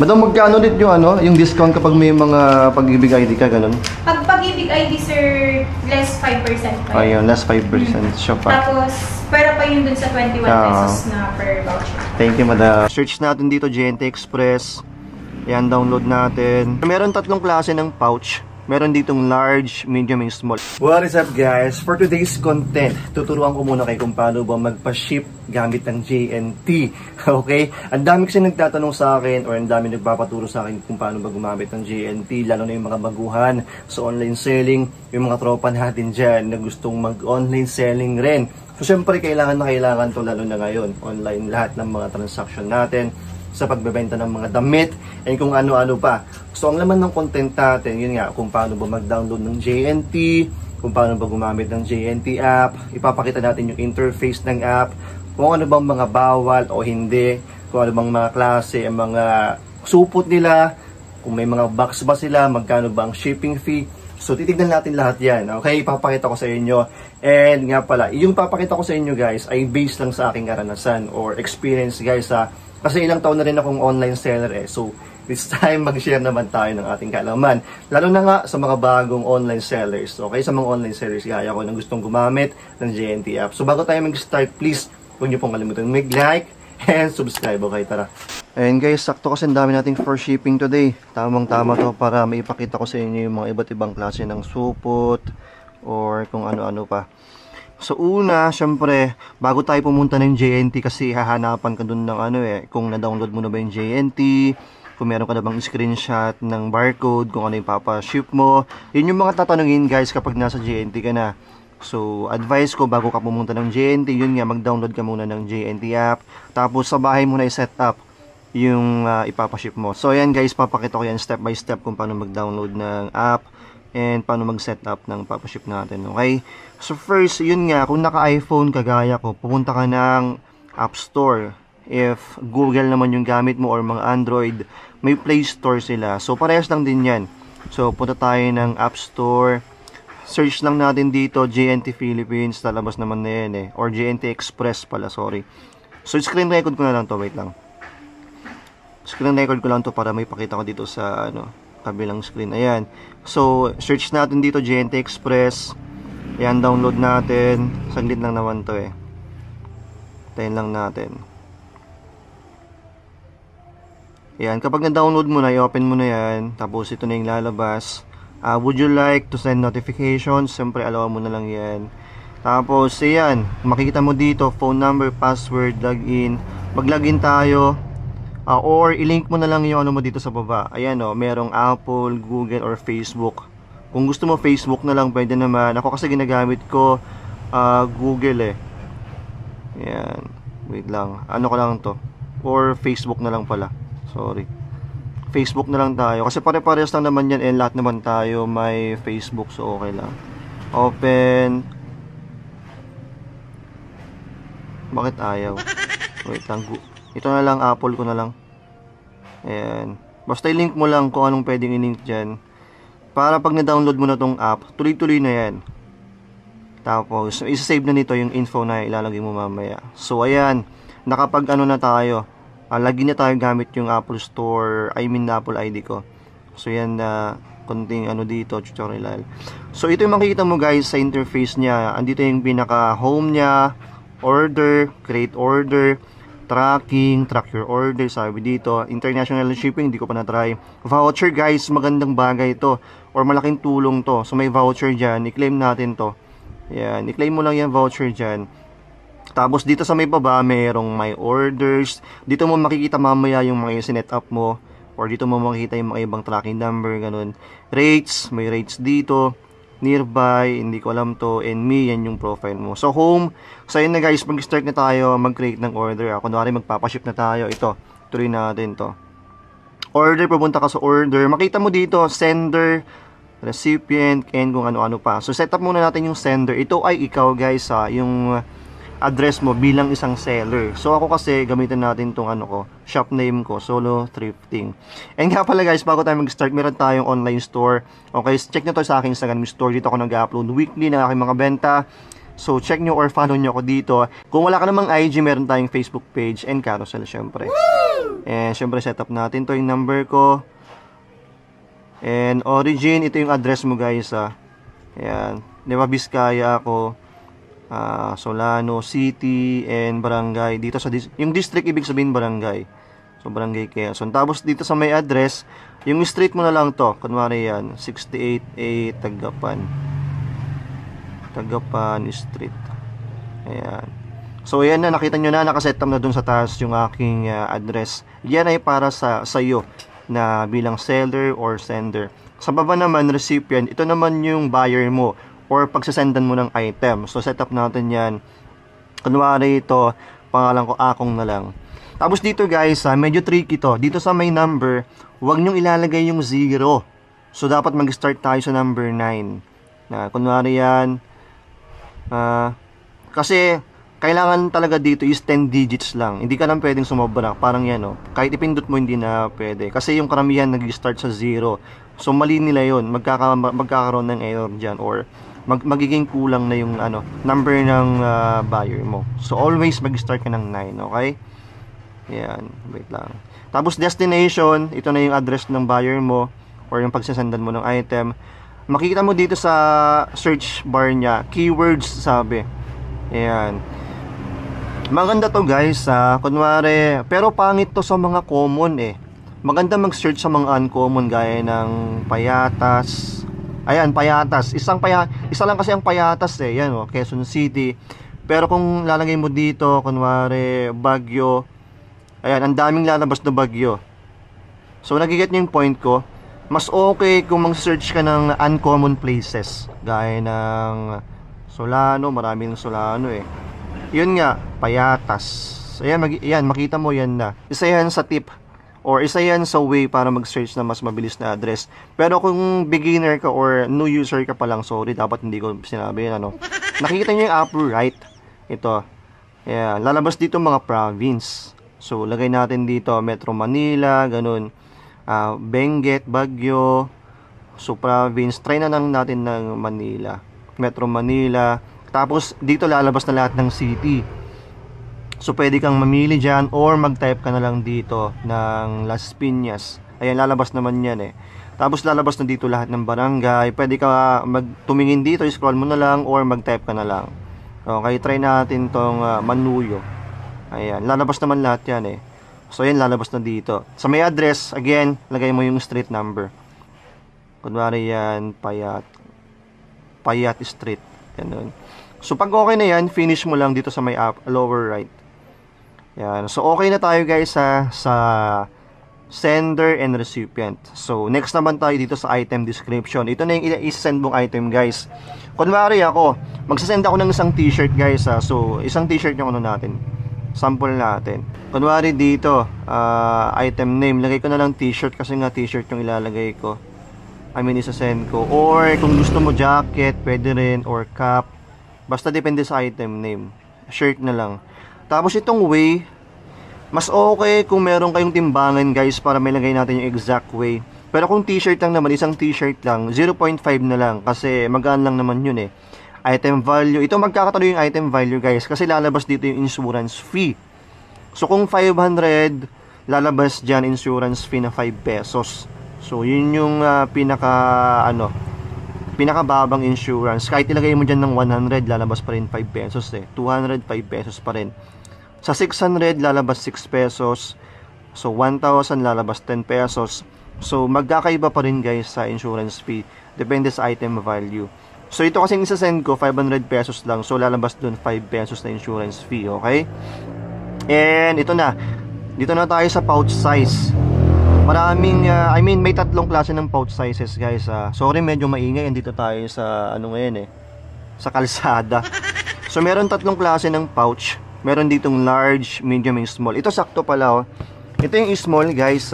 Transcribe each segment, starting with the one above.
Madam, magkano ulit yung yung discount kapag may mga Pag-ibig ID ka, ganun? Pag Pag-ibig ID, sir, less 5% pa. Ayun, less 5% siya pa. Tapos, pera pa yun dun sa 21 pesos na per voucher. Thank you, madam. Search natin dito, JNT Express. Yan, download natin. Meron tatlong klase ng pouch. Meron ditong large, medium, and small. What is up, guys? For today's content, tuturuan ko muna kayo kung paano ba magpa-ship gamit ng JNT. Okay? Ang dami kasi nagtatanong sa akin or ang dami nagpapaturo sa akin kung paano ba gumamit ng JNT, lalo na yung mga baguhan sa online selling, yung mga tropa natin dyan na gustong mag-online selling rin. So, syempre, kailangan na kailangan to lalo na ngayon. Online lahat ng mga transaction natin sa pagbebenta ng mga damit and kung ano-ano pa. So, ang laman ng content natin, yun nga, kung paano ba mag-download ng JNT, kung paano ba gumamit ng JNT app, ipapakita natin yung interface ng app, kung ano bang mga bawal o hindi, kung ano bang mga klase, ang mga supot nila, kung may mga box ba sila, magkano ba ang shipping fee. So, titignan natin lahat yan. Okay, ipapakita ko sa inyo. And nga pala, yung ipapakita ko sa inyo, guys, ay based lang sa aking karanasan or experience, guys, kasi ilang taon na rin akong online seller So, this time, mag-share naman tayo ng ating kaalaman. Lalo na nga sa mga bagong online sellers. Okay, sa mga online sellers, gaya ko na gustong gumamit ng JNT app. So, bago tayo mag-start, please, huwag niyo pong kalimutan mag-like and subscribe. Okay, tara. And guys, sakto kasi ang dami nating for shipping today. Tamang-tama to para maipakita ko sa inyo yung mga iba't ibang klase ng supot or kung ano-ano pa. So una, syempre, bago tayo pumunta ng JNT kasi hahanapan ka dun ng kung na-download mo na ba yung JNT, kung meron ka na bang screenshot ng barcode, kung ano yung papa-ship mo. Yun yung mga tatanungin, guys, kapag nasa JNT ka na. So, advice ko bago ka pumunta ng JNT, yun nga, mag-download ka muna ng JNT app. Tapos sa bahay mo na i-set up yung ipapa-ship mo. So ayan, guys, papakita ko yan step by step kung paano mag-download ng app and paano mag-set up ng papa-ship natin, okay? So first, yun nga, kung naka-iPhone kagaya ko, pupunta ka ng App Store. If Google naman yung gamit mo or mga Android, may Play Store sila. So parehas lang din yan. So punta tayo ng App Store. Search lang natin dito, JNT Philippines, lalabas naman na yan or JNT Express pala, sorry. So screen record ko na lang to, wait lang. Screen record ko lang to para may pakita ko dito sa kabilang screen. Ayan. So, search natin dito JNT Express. Ayan, download natin. Saglit lang naman to Tayin lang natin. Ayan, kapag na-download mo na, i-open mo na yan. Tapos ito na yung lalabas. Would you like to send notifications? Siyempre, alawa mo na lang yan. Tapos, ayan, makikita mo dito, phone number, password, login. Mag-login tayo. Or i-link mo na lang yung mo dito sa baba. Ayan merong Apple, Google, or Facebook. Kung gusto mo Facebook na lang, pwede naman. Ako kasi ginagamit ko Google Ayan. Wait lang. Ano ko lang to? Or Facebook na lang pala. Sorry. Facebook na lang tayo. Kasi pare-parehas lang naman yan and lahat naman tayo may Facebook. So okay lang. Open. Bakit ayaw? Wait lang. Ito na lang, Apple ko na lang. Ayan. Basta i-link mo lang kung anong pwedeng i-link dyan. Para pag na-download mo na tong app, tuloy-tuloy na yan. Tapos, isa-save na nito yung info na ilalagay mo mamaya. So, ayan. Nakapag na tayo. Lagin na tayo gamit yung Apple Store. I mean, Apple ID ko. So, yan na konting dito, tutorial. So, ito yung makikita mo, guys, sa interface niya. Andito yung pinaka-home niya. Order, create order, tracking, track your order, sabi dito. International shipping, hindi ko pa na-try. Voucher, guys, magandang bagay ito. Or malaking tulong to. So may voucher dyan, i-claim natin to. Yan, i-claim mo lang yan voucher dyan. Tapos dito sa may baba, mayroong my orders. Dito mo makikita mamaya yung mga sinet up mo. Or dito mo makikita yung mga ibang tracking number, ganun. Rates, may rates dito. Nearby, hindi ko alam to, and me, yan yung profile mo. So home, so yun na, guys, mag-start na tayo, mag-create ng order. Kunwari magpapaship na tayo, ito, tuloy natin to. Order, pupunta ka sa order, makita mo dito, sender, recipient, and kung ano-ano pa. So set up muna natin yung sender. Ito ay ikaw, guys, yung address mo bilang isang seller. So ako kasi gamitin natin tong shop name ko, Solo Thrifting. And nga pala, guys, bago tayo mag-start, meron tayong online store. Okay, check nyo to sa aking Instagram store. Dito ako nag-upload weekly ng aking mga benta. So check nyo or follow nyo ako dito. Kung wala ka namang IG, meron tayong Facebook page and carousel, syempre. Woo! And syempre setup natin to yung number ko. And origin, ito yung address mo guys Ayan, di ba Vizcaya ako, Solano City and barangay dito sa yung district, ibig sabihin barangay. So barangay Quezon. Tapos dito sa may address, yung street mo na lang to. Kunwari yan, 688 Tagapan Street. Ayan. So ayan na, nakita nyo na, nakaset up na dun sa taas yung aking address. Yan ay para sa iyo na bilang seller or sender. Sa baba naman, recipient, ito naman yung buyer mo or pagsasendan mo ng item. So set up natin yan. Kunwari ito, pangalan ko Akong na lang. Tapos dito guys, medyo tricky to. Dito sa may number, huwag nyong ilalagay yung 0. So dapat mag-start tayo sa number 9. Kunwari yan, kasi kailangan talaga dito is 10 digits lang. Hindi ka lang pwedeng sumobra. Parang yan, kahit ipindot mo, hindi na pwede. Kasi yung karamihan nag-start sa 0. So, mali nila yun. Magkakaroon ng error dyan. Or, magiging kulang na yung number ng buyer mo. So, always mag-start ka ng 9. Okay? Yan. Wait lang. Tapos, destination. Ito na yung address ng buyer mo. Or yung pagsasendan mo ng item. Makikita mo dito sa search bar niya. Keywords, sabi. Ayan. Maganda to guys, kunwari, pero pangit to sa mga common Maganda mag-search sa mga uncommon gaya ng Payatas. Ayan, Payatas. Isa lang kasi ang Payatas Yan Quezon City. Pero kung lalagay mo dito, kunwari, Baguio. Ayan, ang daming lalabas na Baguio. So, nagiget niyo yung point ko. Mas okay kung mag-search ka ng uncommon places. Gaya ng Solano, maraming Solano Yun nga, Payatas. Ayan, makita mo yan na. Isa yan sa tip or isa yan sa way para mag-search na mas mabilis na address. Pero kung beginner ka or new user ka pa lang, sorry, dapat hindi ko sinabi yan Nakikita nyo yung upper right. Ito. Ayan, lalabas dito mga province. So, lagay natin dito Metro Manila, ganun. Benguet, Baguio. So, province. Try na lang natin ng Manila. Metro Manila. Tapos, dito lalabas na lahat ng city. So, pwede kang mamili dyan or mag-type ka na lang dito ng Las Piñas. Ayan, lalabas naman yan Tapos, lalabas na dito lahat ng barangay. Pwede ka tumingin dito, scroll mo na lang or mag-type ka na lang. Okay, try natin tong Manuyo. Ayan, lalabas naman lahat yan So, ayan, lalabas na dito. Sa may address, again, lagay mo yung street number. Kunwari yan, Payat Street. Ganun. So, pag okay na yan, finish mo lang dito sa may lower right. Yan. So, okay na tayo guys sa sender and recipient. So, next naman tayo dito sa item description. Ito na yung i-send mong item guys. Kunwari ako, magsasend ako ng isang t-shirt guys So, isang t-shirt yung natin. Sample natin. Kunwari dito, item name. Lagay ko na lang t-shirt kasi nga t-shirt yung ilalagay ko. Isasend ko. Or, kung gusto mo jacket, pwede rin. Or cap. Basta depende sa item name. Shirt na lang. Tapos itong way, mas okay kung meron kayong timbangan guys para may lagay natin yung exact way. Pero kung t-shirt lang naman, isang t-shirt lang, 0.5 na lang kasi magaan lang naman yun Item value, ito magkakatalo yung item value guys kasi lalabas dito yung insurance fee. So kung 500, lalabas dyan insurance fee na 5 pesos. So yun yung pinakababang insurance. Kahit ilagay mo dyan ng 100, lalabas pa rin 5 pesos 200, 5 pesos pa rin. Sa 600, lalabas 6 pesos. So 1,000, lalabas 10 pesos. So magkakaiba pa rin guys sa insurance fee. Depende sa item value. So ito kasing isa-send ko, 500 pesos lang. So lalabas dun 5 pesos na insurance fee. Okay? And ito na. Dito na tayo sa pouch size. Maraming, may tatlong klase ng pouch sizes guys Sorry, medyo maingay. Andito tayo sa, ngayon sa kalsada. So, meron tatlong klase ng pouch. Meron ditong large, medium, and small. Ito sakto pala Ito yung small guys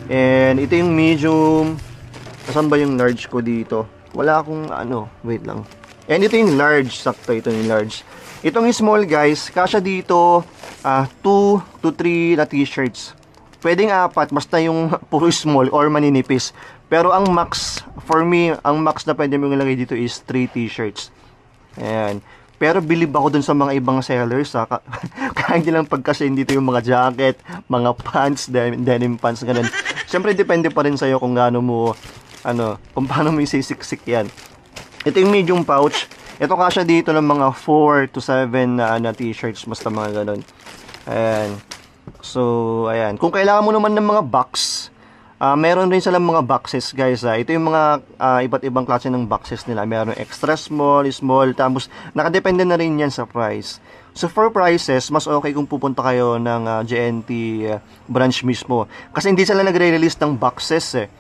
And ito yung medium. Saan ba yung large ko dito? Wala akong, wait lang. And ito yung large, sakto. Ito yung large. Itong small guys, kasya dito 2 to 3 na t-shirts. Pwedeng 4, basta yung puro small or maninipis. Pero ang max, for me, ang max na pwede mong ilagay dito is 3 t-shirts. Ayan. Pero believe ako dun sa mga ibang sellers, ha. Kaya nilang pagkasin dito yung mga jacket, mga pants, denim pants, ganun. Siyempre, depende pa rin sa'yo kung gaano mo, kung paano mo isisiksik yan. Ito yung medium pouch. Ito kasya dito ng mga 4 to 7 na t-shirts, basta mga ganun. Ayan. So, ayan. Kung kailangan mo naman ng mga box, meron rin silang mga boxes, guys. Ito yung mga iba't ibang klase ng boxes nila. Meron extra small, tapos nakadepende na rin yan sa price. So, for prices, mas okay kung pupunta kayo ng JNT branch mismo. Kasi hindi sila nagre-release ng boxes,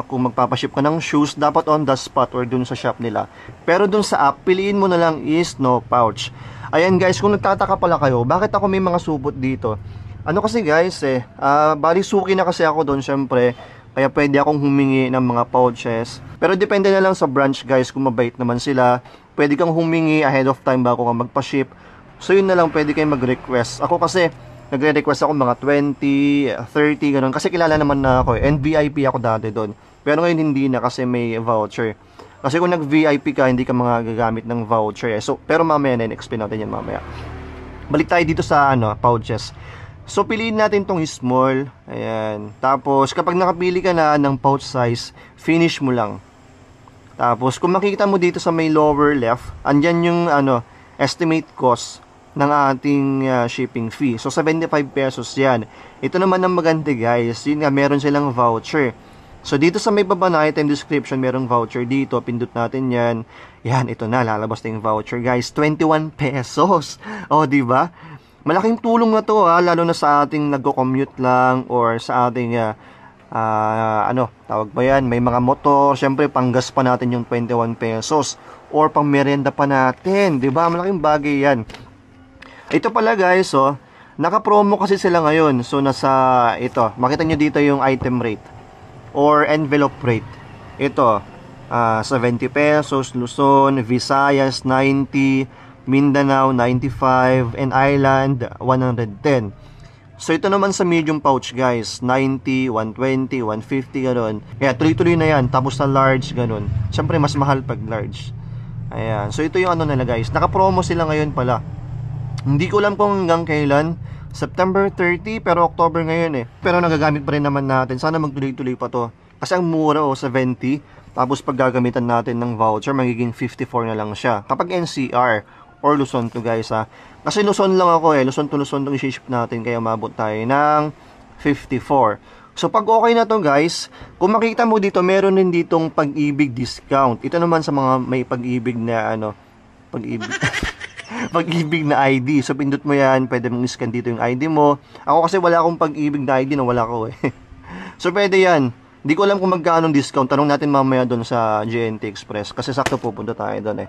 kung magpapaship ka ng shoes, dapat on the spot or dun sa shop nila. Pero dun sa app, piliin mo na lang is no pouch. Ayan, guys, kung nagtataka pala kayo, bakit ako may mga supot dito? Ano kasi, guys, bali suki na kasi ako doon, syempre, kaya pwede akong humingi ng mga pouches. Pero depende na lang sa branch, guys, kung mabait naman sila. Pwede kang humingi ahead of time bago ka magpa-ship. So yun na lang, pwede kayong mag-request. Ako kasi nagre-request ako mga 20, 30, ganun. Kasi kilala naman na ako, and VIP ako dati doon. Pero ngayon hindi na kasi may voucher. Kasi kung nag-VIP ka, hindi ka gagamit ng voucher. So, pero mamaya na, explain natin yan mamaya. Balik tayo dito sa pouches. So, piliin natin tong small. Ayan. Tapos, kapag nakapili ka na ng pouch size, finish mo lang. Tapos, kung makikita mo dito sa may lower left, andyan yung estimate cost ng ating shipping fee. So, 75 pesos yan. Ito naman ang maganda, guys. Yun nga, meron silang voucher. So, dito sa may baba na item description, merong voucher dito. Pindot natin yan. Yan, ito na. Lalabas na yung voucher, guys. 21 pesos. O, diba? Malaking tulong na to, lalo na sa ating nagko-commute lang or sa ating, tawag ba yan? May mga motor. Siyempre, panggas pa natin yung 21 pesos. Or pang merienda pa natin. Diba? Malaking bagay yan. Ito pala, guys, naka-promo kasi sila ngayon. So, makita nyo dito yung item rate or envelope rate. Ito, 70 pesos, Luzon, Visayas, 90, Mindanao, 95, and Island, 110. So, ito naman sa medium pouch, guys, 90, 120, 150, gano'n. Kaya, tuloy-tuloy na yan. Tapos sa large, gano'n. Siyempre, mas mahal pag large. Ayan. So, ito yung nila, guys. Naka-promo sila ngayon pala. Hindi ko alam kung hanggang kailan. September 30, pero October ngayon Pero nagagamit pa rin naman natin. Sana magtuloy-tuloy pa to. Kasi ang mura 70. Tapos pag gagamitan natin ng voucher, magiging 54 na lang siya. Kapag NCR or Luzon to, guys, Kasi Luzon lang ako Luzon to Luzon itong i-ship natin. Kaya mabot tayo ng 54. So pag okay na to, guys, kung makita mo dito, meron din ditong pag-ibig discount. Ito naman sa mga may pag-ibig na pag-ibig pag-ibig na ID. So, pindot mo yan. Pwede mong scan dito yung ID mo. Ako kasi wala akong pag-ibig na ID na wala ko So, pwede yan. Hindi ko alam kung magkano discount. Tanong natin mamaya doon sa JNT Express. Kasi sakto pupunta tayo doon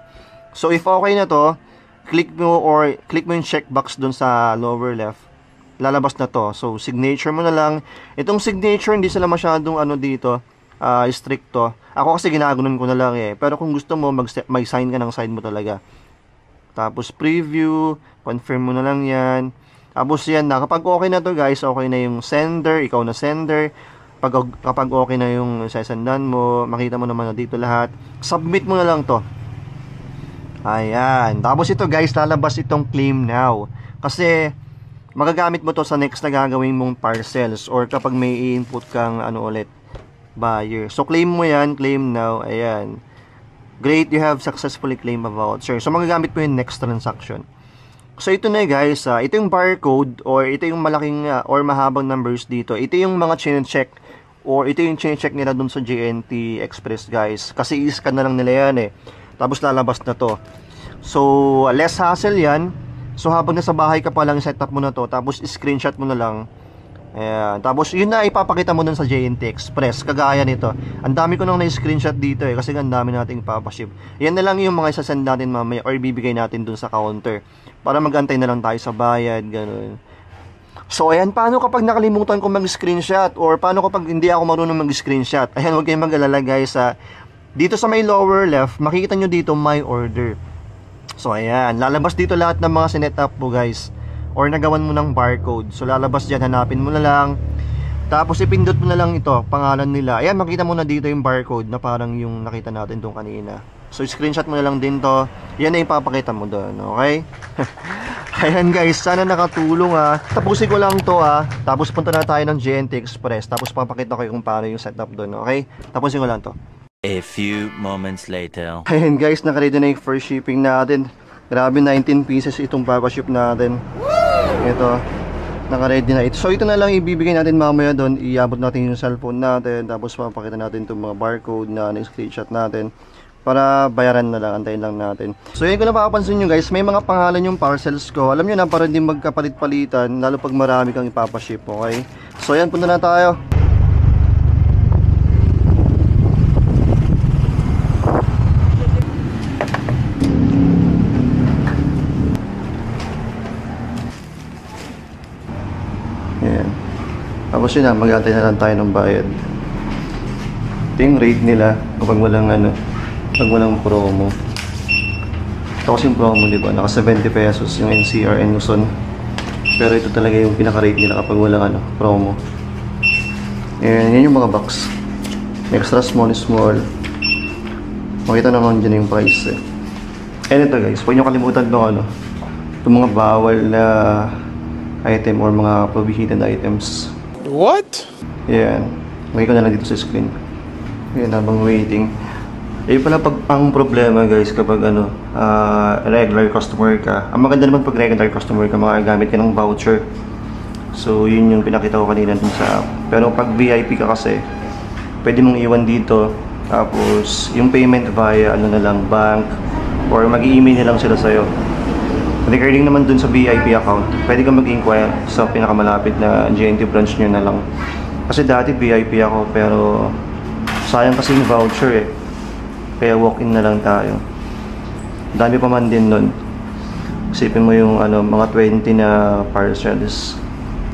So, if okay na to, click mo yung checkbox doon sa lower left. Lalabas na to. So, signature mo na lang. Itong signature, hindi sila masyadong dito. Stricto. Ako kasi ginaganon ko na lang Pero kung gusto mo, mag-sign ka ng sign mo talaga. Tapos preview, confirm mo na lang yan. Tapos yan na, kapag okay na to, guys, okay na yung sender, ikaw na sender. Kapag okay na yung sesendan mo, makita mo naman na dito lahat. Submit mo na lang to. Ayan. Tapos ito, guys, lalabas itong claim now. Kasi magagamit mo to sa next na gagawin mong parcels or kapag may i-input kang buyer. So claim mo yan, claim now. Ayan. Great, you have successfully claimed a voucher. So, magagamit mo yung next transaction. So, ito na, guys. Ito yung barcode or ito yung malaking or mahabang numbers dito. Ito yung mga chine-check or ito yung chine-check nila dun sa JNT Express, guys. Kasi i-scan na lang nila yan Tapos, lalabas na to. So, less hassle yan. So, habang nasa bahay ka pa lang, setup mo na to. Tapos, screenshot mo na lang. Ayan. Tapos, yun na ipapakita mo dun sa JNT Express. Kagaya nito. Ang dami ko nang na-screenshot dito kasi ang dami nating ipapaship. Yan na lang yung mga isasend natin mamaya or bibigay natin dun sa counter. Para magantay na lang tayo sa bayad. Ganun. So, ayan. Paano kapag nakalimutan ko mag-screenshot? Or paano kapag hindi ako marunong mag-screenshot? Ayan, huwag kayong mag-alala, guys. Dito sa may lower left, makikita nyo dito my order. So, ayan. Lalabas dito lahat ng mga sinet up mo, guys. Or nagawan mo ng barcode. So, lalabas dyan, hanapin mo na lang. Tapos, ipindot mo na lang ito, pangalan nila. Ayan, makita mo na dito yung barcode na parang yung nakita natin doon kanina. So, screenshot mo na lang din to. Yan na ipapakita mo doon, okay? Ayan guys, sana nakatulong ha. Tapusin ko lang to ha. Tapos punta na tayo ng JNT Express. Tapos papakita ko kung paano yung setup doon, okay? Tapusin ko lang to. A few moments later. Ayan guys, nakaready na yung first shipping natin. Grabe, 19 pieces itong papaship natin. Ito, nakaready na ito. So ito na lang ibibigay natin mamaya doon. Iabot natin yung cellphone natin. Tapos papakita natin itong mga barcode na screenshot natin. Para bayaran na lang, antayin lang natin. So yun ko napapansin nyo guys, may mga pangalan yung parcels ko. Alam nyo na, para hindi magkapalit-palitan, lalo pag marami kang ipapaship, okay? So yan, punta na tayo. Yan. Tapos yun na, mag-antay na lang tayo ng bayad. Ito yung rate nila kapag walang pag walang promo. Ito kasi yung promo, diba? Naka 70 pesos yung NCR and Luzon. Pero ito talaga yung pinaka-rate nila kapag walang promo. And yan yung mga box. Extra small. Makita naman dyan yung price eh. And ito guys, huwag nyo kalimutan itong mga bawal na item or mga prohibited items. What? Yan. Makita ko na lang dito sa screen. Yan, habang waiting. Pala ang problema guys kapag regular customer ka. Ang maganda naman pag regular customer ka, magagamit ka ng voucher. So yun yung pinakita ko kanina dun sa app. Pero pag VIP ka kasi, pwede mong iwan dito. Tapos yung payment via na lang, bank, or mag-i-email na lang sila sa'yo. Regarding naman dun sa VIP account, pwede kang mag-inquire sa pinakamalapit na JNT branch nyo na lang. Kasi dati VIP ako, pero sayang kasi yung voucher eh. Kaya walk-in na lang tayo. Dami pa man din nun. Isipin mo yung mga 20 na parcels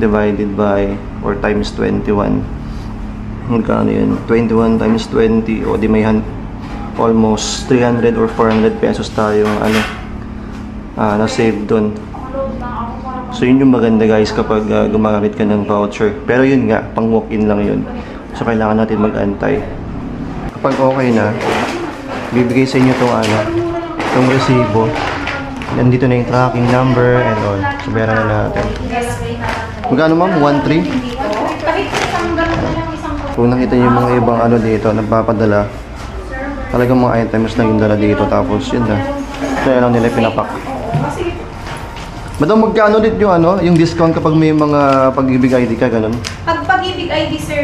divided by or times 21. Magkano yun? 21 times 20 o di may almost 300 or 400 pesos tayong na-save dun. So yun yung maganda guys kapag gumagamit ka ng voucher. Pero yun nga, pang walk-in lang yun. So kailangan natin mag-antay. Kapag okay na, bibigay sa inyo itong resibo. Nandito na yung tracking number and all. So bayaran na natin. Magkano ma'am? 1.3? Kung nakita nyo yung mga ibang dito, nagpapadala, talagang mga items na yung dala dito. Tapos yun na. Kaya lang nila pinapak. Madam, magkano ulit yung discount kapag may mga pag-ibig ID ka, ganun? Pag pag-ibig ID, sir,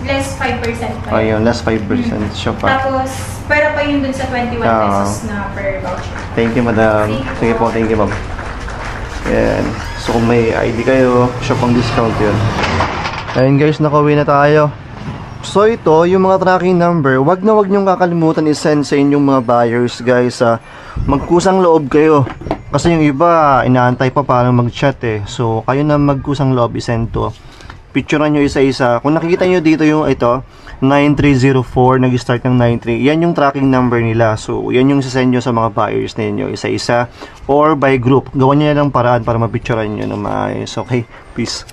less 5% pa. Ayun, less 5% siya pa. Tapos, pero pa yun dun sa 21 pesos na per voucher. Thank you, madam. Sige po, thank you, ma'am. Yan. So, kung may ID kayo, siya pang discount yun. Ayun guys, nakauwi na tayo. So, ito, yung mga tracking number, wag na wag nyong kakalimutan i-send sa inyong mga buyers, guys. Magkusang loob kayo. Kasi yung iba, inaantay pa parang mag-chat eh. So, kayo na magkusang loob, i-send to. Picturean nyo isa-isa. Kung nakikita nyo dito yung 9304, nag-start ng 93. Yan yung tracking number nila. So, yan yung sasend nyo sa mga buyers ninyo, isa-isa. Or by group. Gawan nyo na lang paraan para mapicturean nyo na maayos. Okay, peace.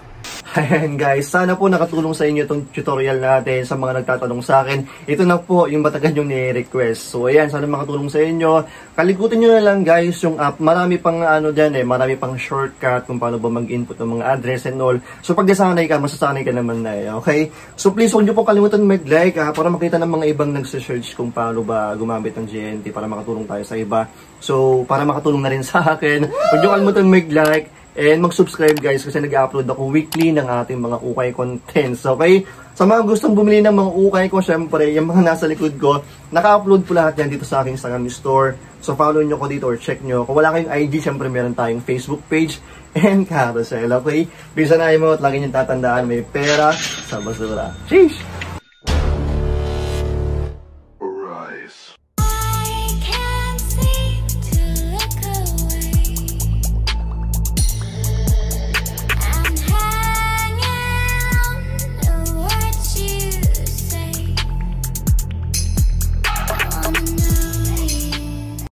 Ayan guys, sana po nakatulong sa inyo itong tutorial natin sa mga nagtatanong sa akin. Ito na po yung matagal yung ni-request. So ayan, sana makatulong sa inyo. Kalikutin nyo na lang guys yung app. Marami pang dyan marami pang shortcut kung paano ba mag-input ng mga address and all. So pag nasanay ka, masasanay ka naman na okay? So please huwag nyo po kalimutan mag-like para makita ng mga ibang nagsa-search kung paano ba gumamit ng JNT para makatulong tayo sa iba. So para makatulong na rin sa akin, huwag nyo kalimutan mag-like and mag-subscribe guys kasi nag-upload ako weekly ng ating mga ukay contents, okay? Sa mga gustong bumili ng mga ukay ko, syempre, yung mga nasa likod ko, naka-upload po lahat yan dito sa aking Instagram store. So follow nyo ko dito or check nyo. Kung wala kayong IG, syempre meron tayong Facebook page and carousel, okay? Bisa na mo at lagi nyo tatandaan, may pera sa basura. Sheesh!